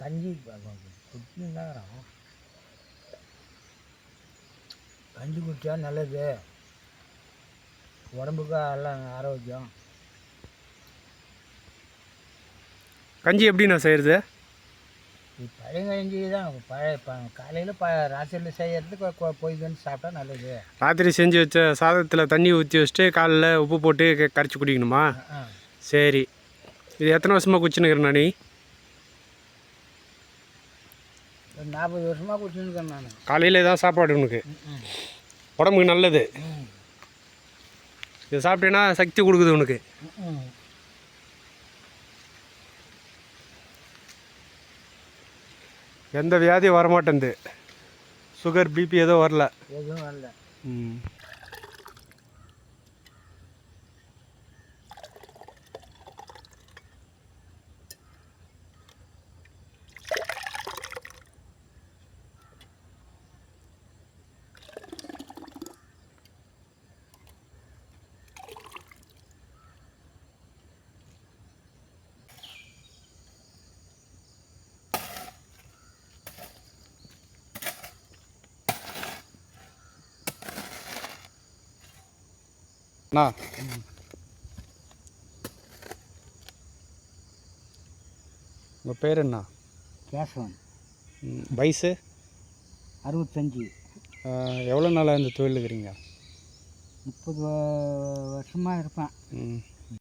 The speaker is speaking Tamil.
கஞ்சி குடிச்சுருந்தாங்கிறோம். கஞ்சி குடித்தா நல்லது, உடம்புக்கு எல்லாம் ஆரோக்கியம். கஞ்சி எப்படிண்ணா செய்கிறது? பழைய கஞ்சி தான் காலையில் ராத்திரியில் செய்கிறதுக்கு போய்துன்னு சாப்பிட்டா நல்லது. ராத்திரி செஞ்சு வச்ச சாதத்தில் தண்ணி ஊற்றி வச்சுட்டு காலையில் உப்பு போட்டு கரைச்சி குடிக்கணுமா? சரி. இது எத்தனை வருஷமாக குடிச்சுன்னுக்கிறேண்ணா நீ? 40 வருஷமாக குடிச்சுன்னுக்கிறேன் நான். காலையில் இதான் சாப்பாடு உனக்கு? உடம்புக்கு நல்லது. இது சாப்பிட்டேன்னா சக்தி கொடுக்குது உனக்கு. எந்த வியாதியும் வரமாட்டேங்குது. சுகர் பிபி எதுவும் வரல? எதுவும் வரல. அண்ணா, உங்கள் பேர் என்ன? கேசவன். வயசு? 65. எவ்வளோ நாளாக இந்த தொழில் இருக்கிறீங்க? 30 வருஷமாக இருப்பேன்.